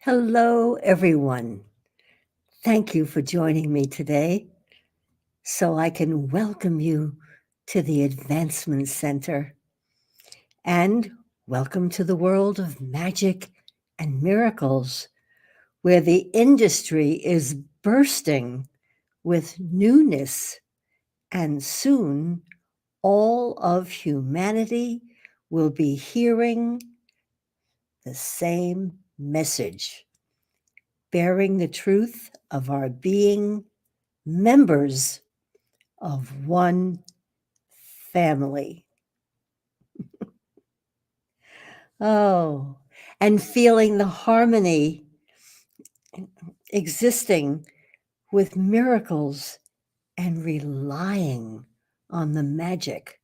Hello, everyone. Thank you for joining me today so I can welcome you to the Advancement Center and welcome to the world of magic and miracles, where the industry is bursting with newness, and soon all of humanity will be hearing the same message, bearing the truth of our being members of one family. Oh, and feeling the harmony existing with miracles and relying on the magic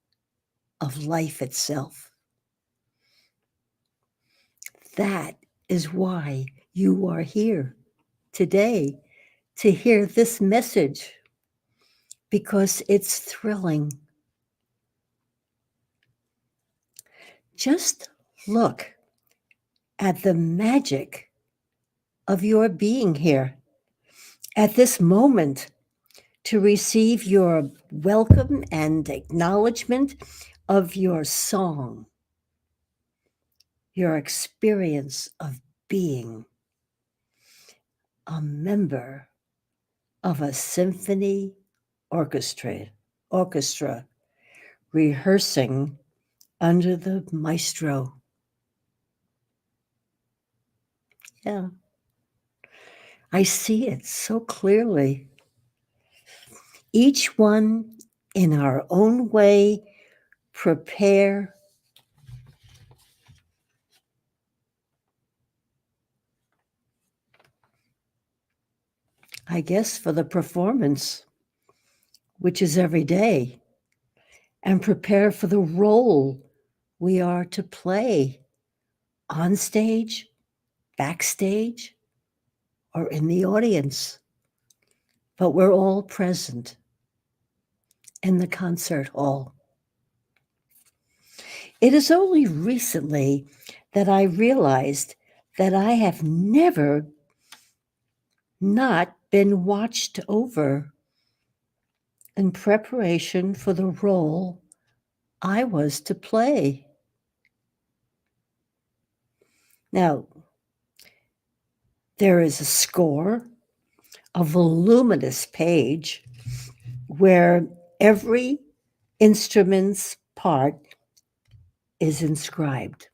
of life itself. That is why you are here today to hear this message, because it's thrilling. Just look at the magic of your being here at this moment to receive your welcome and acknowledgement of your song, your experience of being a member of a symphony orchestra rehearsing under the maestro. Yeah, I see it so clearly. Each one in our own way prepare I guess for the performance, which is every day, and prepare for the role we are to play on stage, backstage, or in the audience. But we're all present in the concert hall. It is only recently that I realized that I have never not been watched over in preparation for the role I was to play. Now, there is a score, a voluminous page where every instrument's part is inscribed.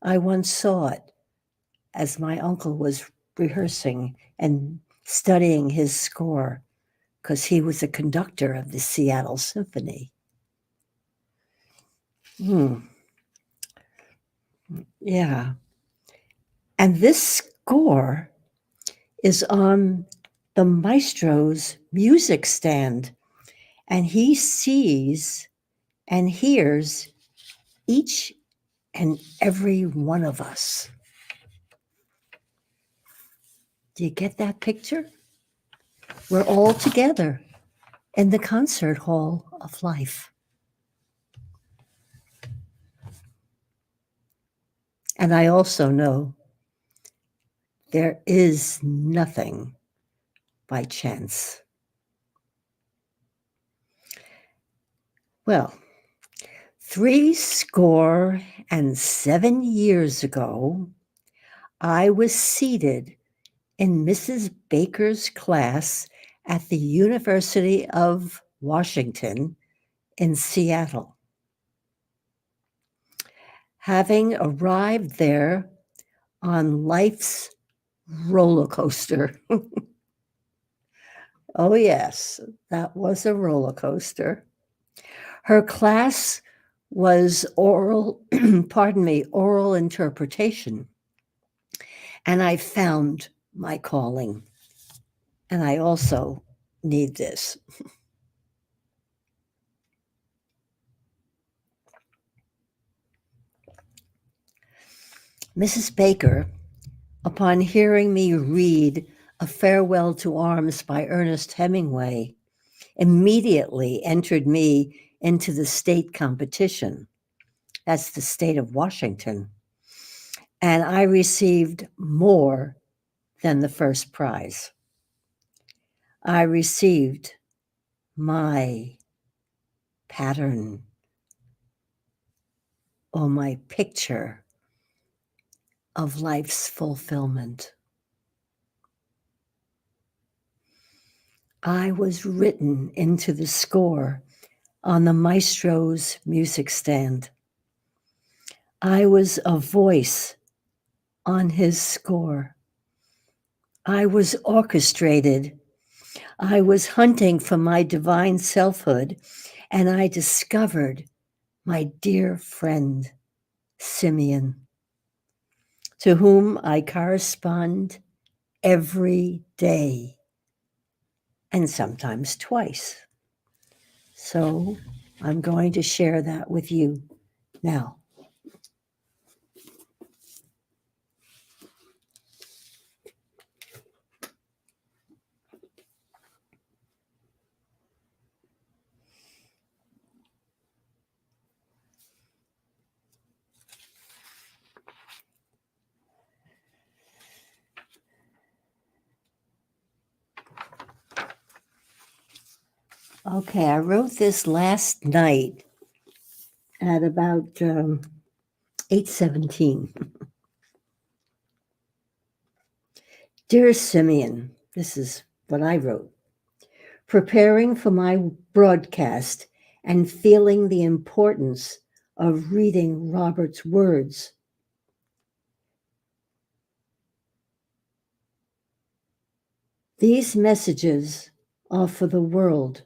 I once saw it as my uncle was rehearsing and studying his score, because he was a conductor of the Seattle Symphony. Yeah. And this score is on the maestro's music stand, and he sees and hears each and every one of us. Do you get that picture? We're all together in the concert hall of life. And I also know there is nothing by chance. Well, 67 years ago, I was seated in Mrs. Baker's class at the University of Washington in Seattle. Having arrived there on life's roller coaster. Oh, yes, that was a roller coaster. Her class was oral interpretation. And I found my calling. And I also need this. Mrs. Baker, upon hearing me read A Farewell to Arms by Ernest Hemingway, immediately entered me into the state competition. That's the state of Washington. And I received more than the first prize. I received my pattern or my picture of life's fulfillment. I was written into the score on the maestro's music stand. I was a voice on his score. I was orchestrated. I was hunting for my divine selfhood, and I discovered my dear friend, Simeon, to whom I correspond every day and sometimes twice. So I'm going to share that with you now. Okay, I wrote this last night at about 8:17. Dear Simeon, this is what I wrote. Preparing for my broadcast and feeling the importance of reading Robert's words. These messages are for the world.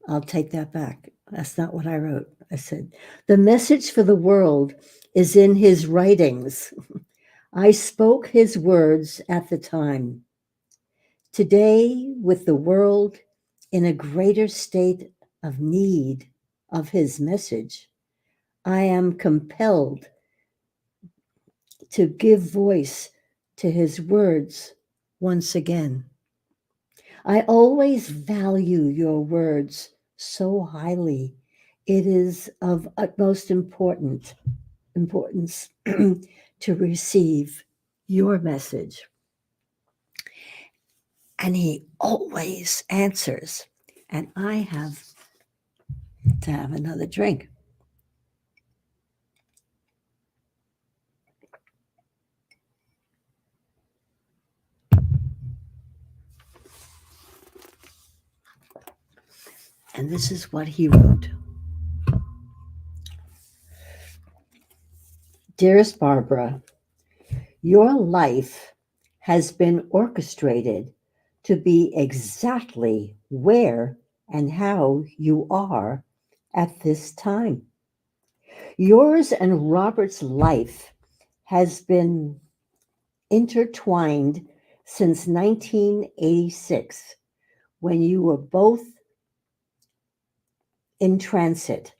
I'll take that back. That's not what I wrote. I said, the message for the world is in his writings. I spoke his words at the time. Today, with the world in a greater state of need of his message, I am compelled to give voice to his words once again. I always value your words so highly. It is of utmost importance to receive your message. And he always answers. And I have to have another drink. And this is what he wrote. Dearest Barbara, your life has been orchestrated to be exactly where and how you are at this time. Yours and Robert's life has been intertwined since 1986, when you were both in transit.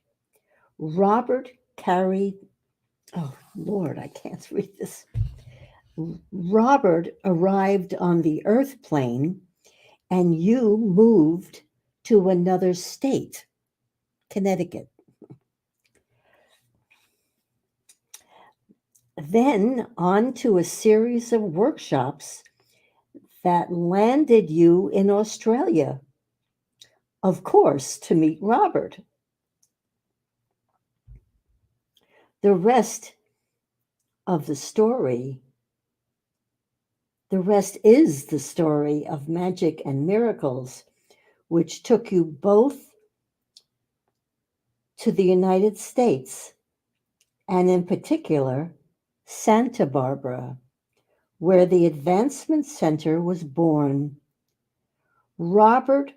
Robert carried, oh Lord, I can't read this. Robert arrived on the earth plane and you moved to another state, Connecticut. Then on to a series of workshops that landed you in Australia, of course, to meet Robert. The rest of the story, the rest is the story of magic and miracles, which took you both to the United States, and in particular, Santa Barbara, where the Advancement Center was born. Robert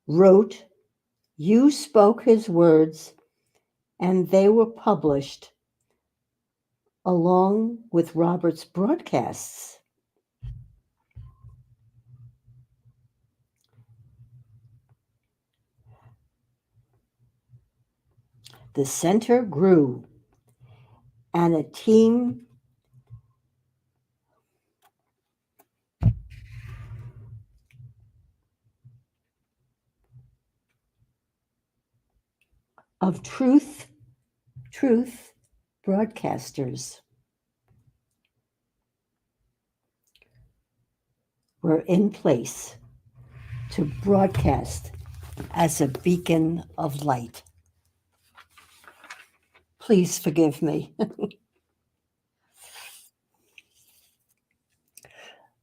wrote, you spoke his words, and they were published along with Robert's broadcasts. The center grew, and a team of truth broadcasters were in place to broadcast as a beacon of light. Please forgive me.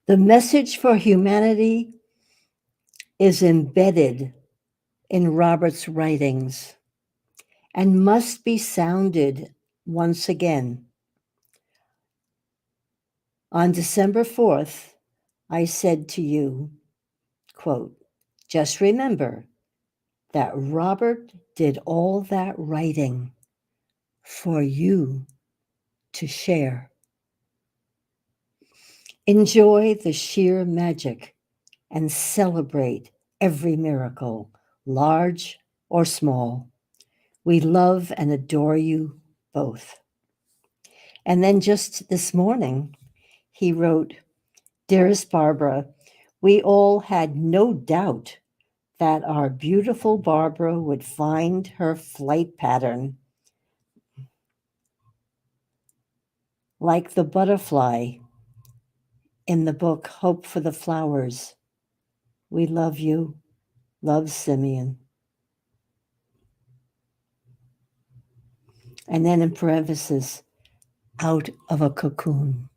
The message for humanity is embedded in Robert's writings and must be sounded once again. On December 4th, I said to you, quote, just remember that Robert did all that writing for you to share. Enjoy the sheer magic and celebrate every miracle, large or small. We love and adore you both. And then just this morning, he wrote, Dearest Barbara, we all had no doubt that our beautiful Barbara would find her flight pattern like the butterfly in the book Hope for the Flowers. We love you. Love, Simeon. And then in parentheses, out of a cocoon.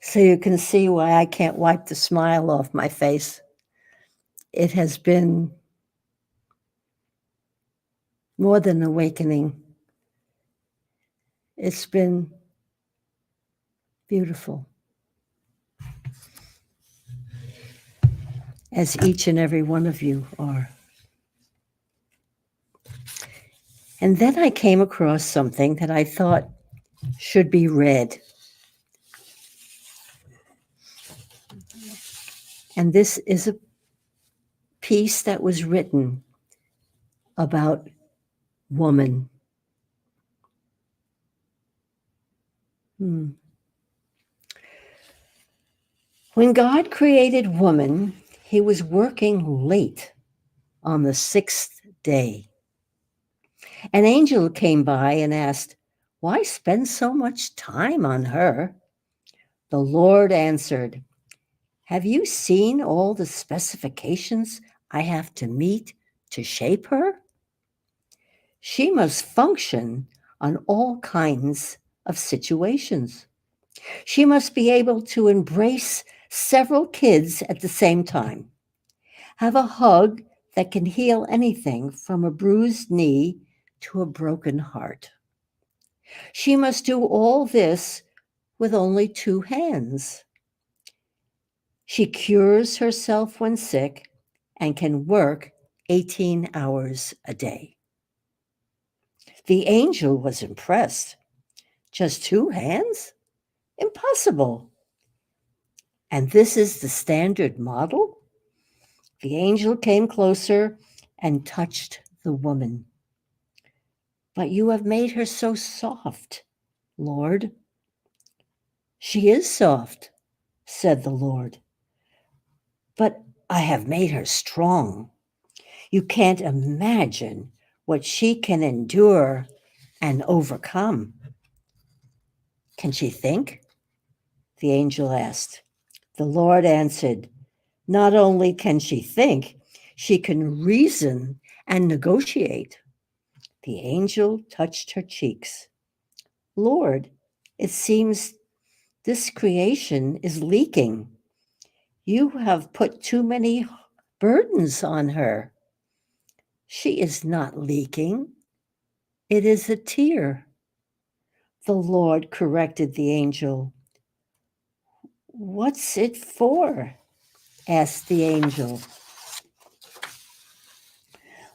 So you can see why I can't wipe the smile off my face. It has been more than awakening. It's been beautiful, as each and every one of you are. And then I came across something that I thought should be read. And this is a piece that was written about woman. When God created woman, he was working late on the sixth day. An angel came by and asked, why spend so much time on her? The Lord answered, have you seen all the specifications I have to meet to shape her? She must function on all kinds of situations. She must be able to embrace several kids at the same time, have a hug that can heal anything from a bruised knee to a broken heart. She must do all this with only 2 hands. She cures herself when sick and can work 18 hours a day. The angel was impressed. Just 2 hands? Impossible. And this is the standard model? The angel came closer and touched the woman. But you have made her so soft, Lord. She is soft, said the Lord. But I have made her strong. You can't imagine what she can endure and overcome. Can she think? The angel asked. The Lord answered, not only can she think, she can reason and negotiate. The angel touched her cheeks. Lord, it seems this creation is leaking. You have put too many burdens on her. She is not leaking. It is a tear. The Lord corrected the angel. What's it for? Asked the angel.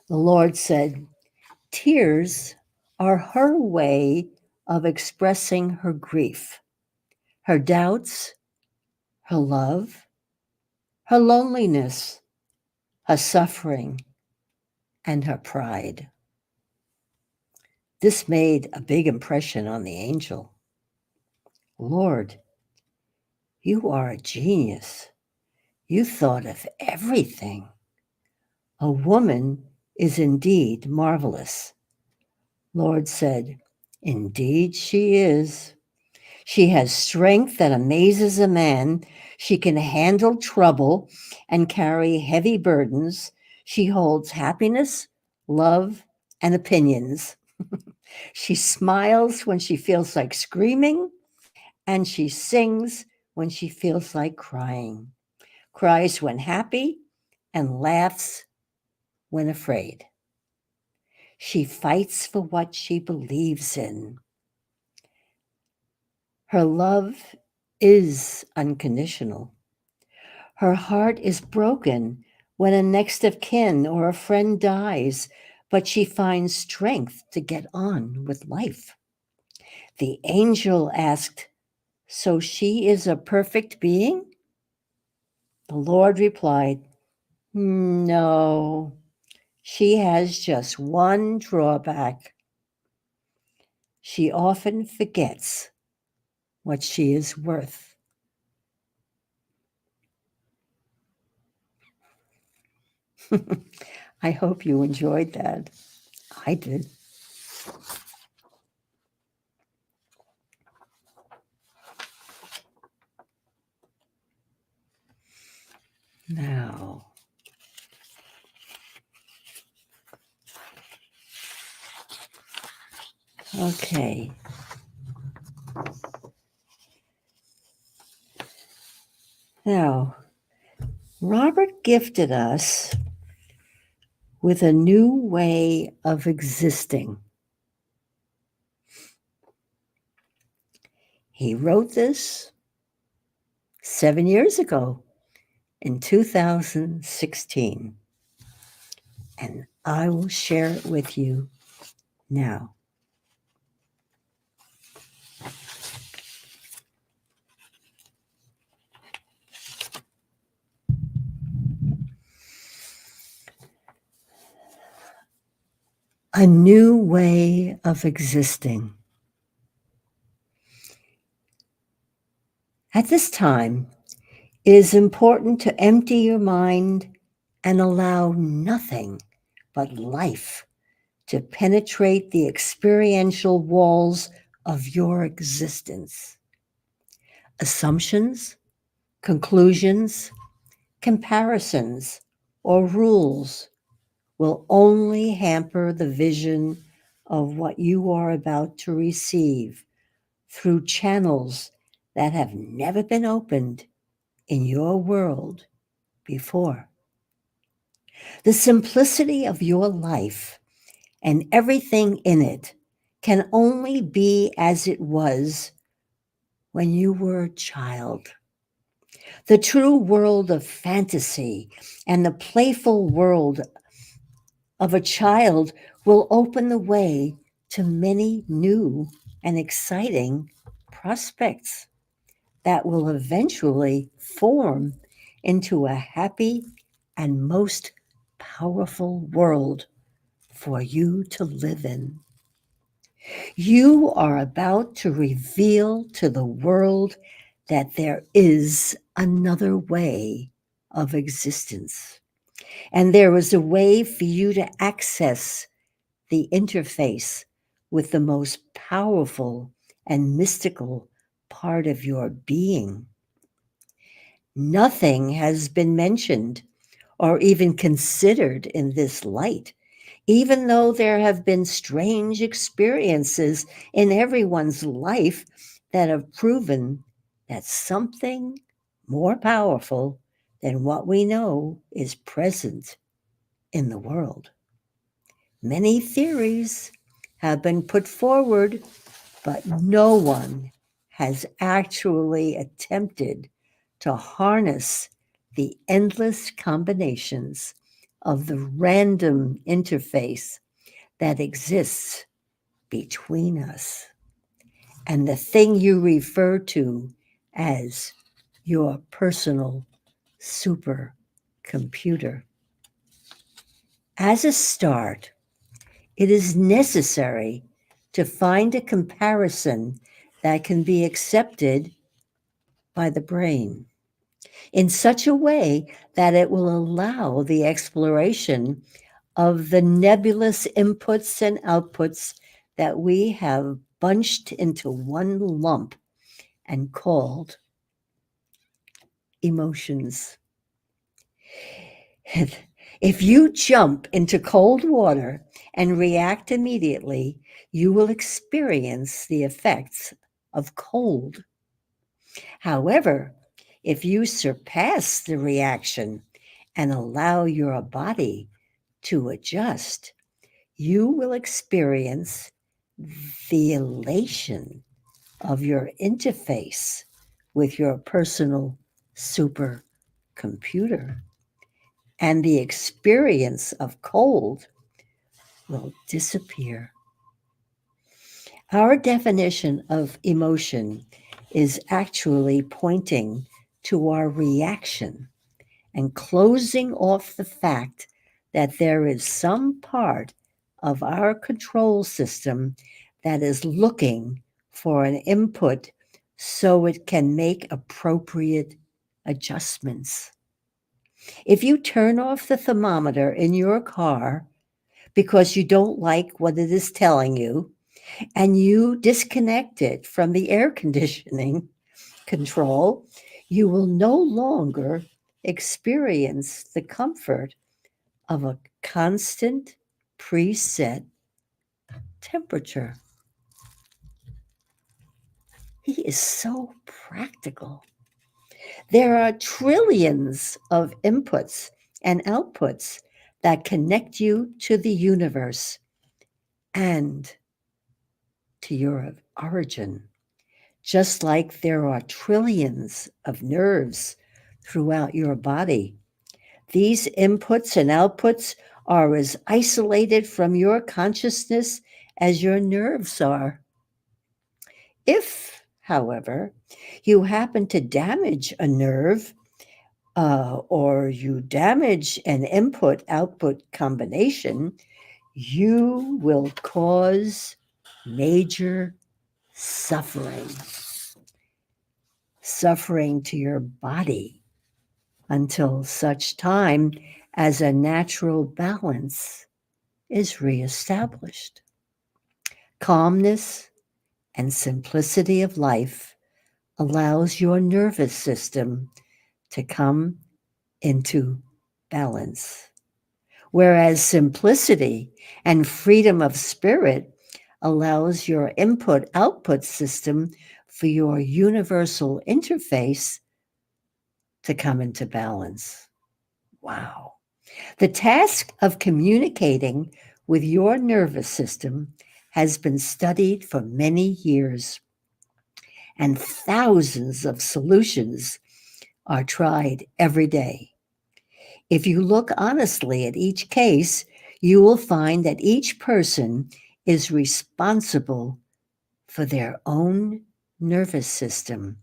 The Lord said, tears are her way of expressing her grief, her doubts, her love, her loneliness, her suffering, and her pride. This made a big impression on the angel. Lord, you are a genius. You thought of everything. A woman is indeed marvelous. Lord said, Indeed she is. She has strength that amazes a man. She can handle trouble and carry heavy burdens. She holds happiness, love, and opinions. She smiles when she feels like screaming, and she sings when she feels like crying, cries when happy, and laughs when afraid. She fights for what she believes in. Her love is unconditional. Her heart is broken when a next of kin or a friend dies, but she finds strength to get on with life. The angel asked, So she is a perfect being? The Lord replied, No, she has just one drawback. She often forgets what she is worth. I hope you enjoyed that. I did. Now, okay. Now, Robert gifted us with a new way of existing. He wrote this 7 years ago in 2016, and I will share it with you now. A new way of existing. At this time, it is important to empty your mind and allow nothing but life to penetrate the experiential walls of your existence. Assumptions, conclusions, comparisons, or rules will only hamper the vision of what you are about to receive through channels that have never been opened in your world before. The simplicity of your life and everything in it can only be as it was when you were a child. The true world of fantasy and the playful world of a child will open the way to many new and exciting prospects that will eventually form into a happy and most powerful world for you to live in. You are about to reveal to the world that there is another way of existence. And there is a way for you to access the interface with the most powerful and mystical part of your being. Nothing has been mentioned or even considered in this light, even though there have been strange experiences in everyone's life that have proven that something more powerful than what we know is present in the world. Many theories have been put forward, but no one has actually attempted to harness the endless combinations of the random interface that exists between us and the thing you refer to as your personal supercomputer. As a start, it is necessary to find a comparison that can be accepted by the brain in such a way that it will allow the exploration of the nebulous inputs and outputs that we have bunched into one lump and called emotions. If you jump into cold water and react immediately, you will experience the effects of cold. However, if you surpass the reaction and allow your body to adjust, you will experience the elation of your interface with your personal supercomputer. And the experience of cold will disappear. Our definition of emotion is actually pointing to our reaction and closing off the fact that there is some part of our control system that is looking for an input so it can make appropriate adjustments. If you turn off the thermometer in your car because you don't like what it is telling you, and you disconnect it from the air conditioning control, you will no longer experience the comfort of a constant preset temperature. He is so practical. There are trillions of inputs and outputs that connect you to the universe and to your origin, just like there are trillions of nerves throughout your body. These inputs and outputs are as isolated from your consciousness as your nerves are. If, however, you happen to damage a nerve or you damage an input output combination, you will cause major suffering. Suffering to your body until such time as a natural balance is reestablished. Calmness and simplicity of life allows your nervous system to come into balance, whereas simplicity and freedom of spirit allows your input output system for your universal interface to come into balance. Wow. The task of communicating with your nervous system has been studied for many years, and thousands of solutions are tried every day. If you look honestly at each case, you will find that each person is responsible for their own nervous system.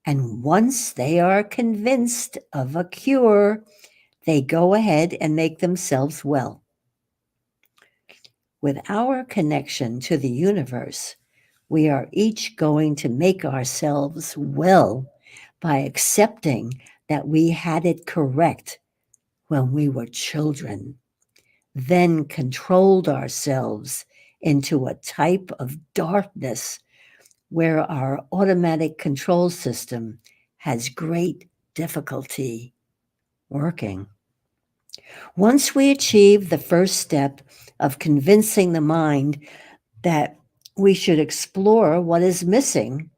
And once they are convinced of a cure, they go ahead and make themselves well. With our connection to the universe, we are each going to make ourselves well by accepting that we had it correct when we were children, then controlled ourselves into a type of darkness where our automatic control system has great difficulty working. Once we achieve the first step of convincing the mind that we should explore what is missing,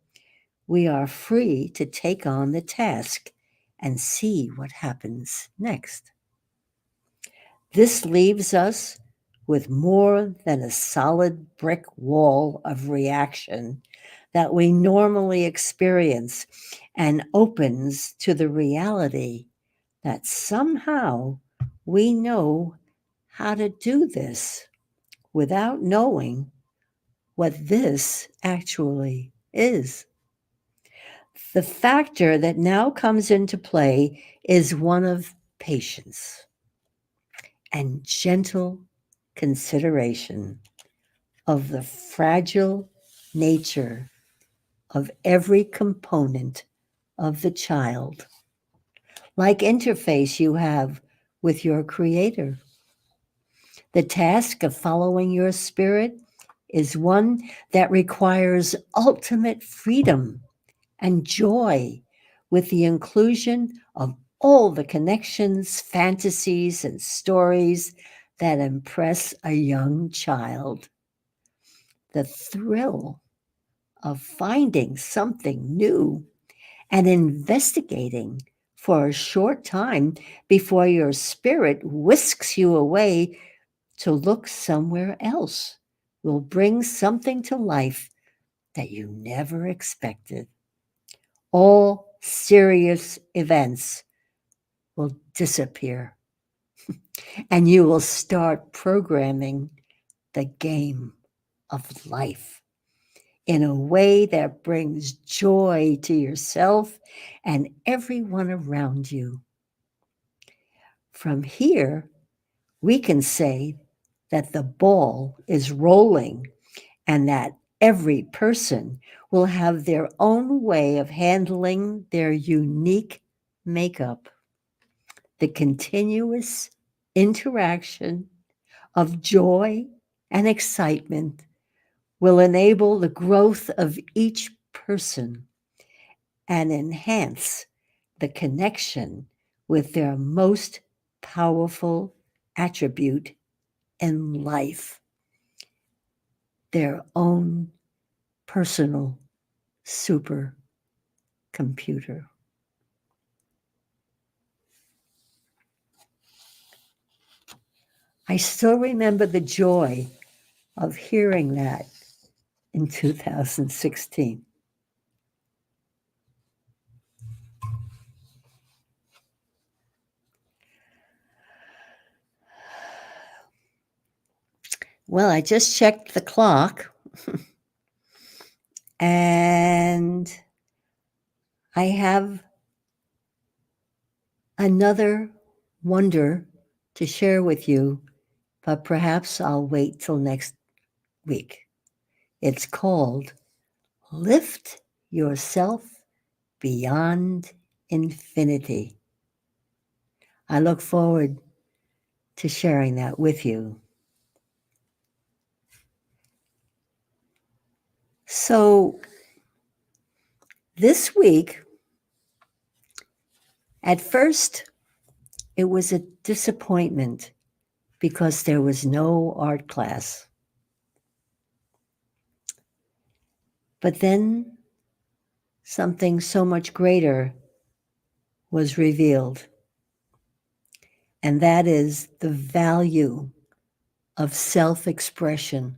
we are free to take on the task and see what happens next. This leaves us with more than a solid brick wall of reaction that we normally experience and opens to the reality that somehow we know how to do this without knowing what this actually is. The factor that now comes into play is one of patience and gentle consideration of the fragile nature of every component of the child, like interface you have with your creator. The task of following your spirit is one that requires ultimate freedom and joy, with the inclusion of all the connections, fantasies, and stories that impress a young child. The thrill of finding something new and investigating for a short time before your spirit whisks you away to look somewhere else will bring something to life that you never expected. All serious events will disappear, and you will start programming the game of life in a way that brings joy to yourself and everyone around you. From here, we can say that the ball is rolling and that every person will have their own way of handling their unique makeup. The continuous interaction of joy and excitement will enable the growth of each person and enhance the connection with their most powerful attribute in life, their own personal supercomputer. I still remember the joy of hearing that in 2016. Well, I just checked the clock and I have another wonder to share with you, but perhaps I'll wait till next week. It's called Lift Yourself Beyond Infinity. I look forward to sharing that with you. So, this week, at first, it was a disappointment because there was no art class. But then something so much greater was revealed, and that is the value of self-expression,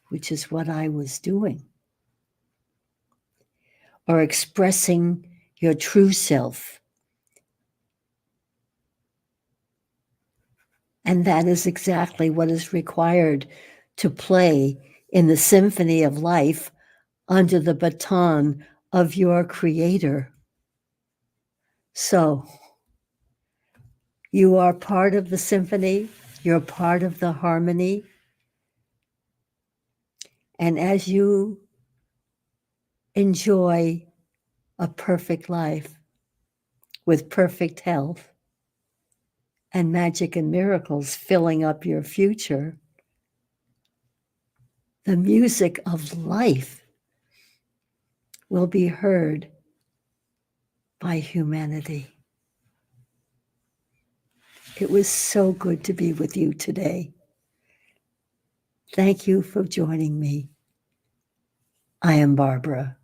which is what I was doing, or expressing your true self. And that is exactly what is required to play in the symphony of life under the baton of your creator. So, you are part of the symphony, you're part of the harmony. And as you enjoy a perfect life with perfect health and magic and miracles filling up your future, the music of life will be heard by humanity. It was so good to be with you today. Thank you for joining me. I am Barbara.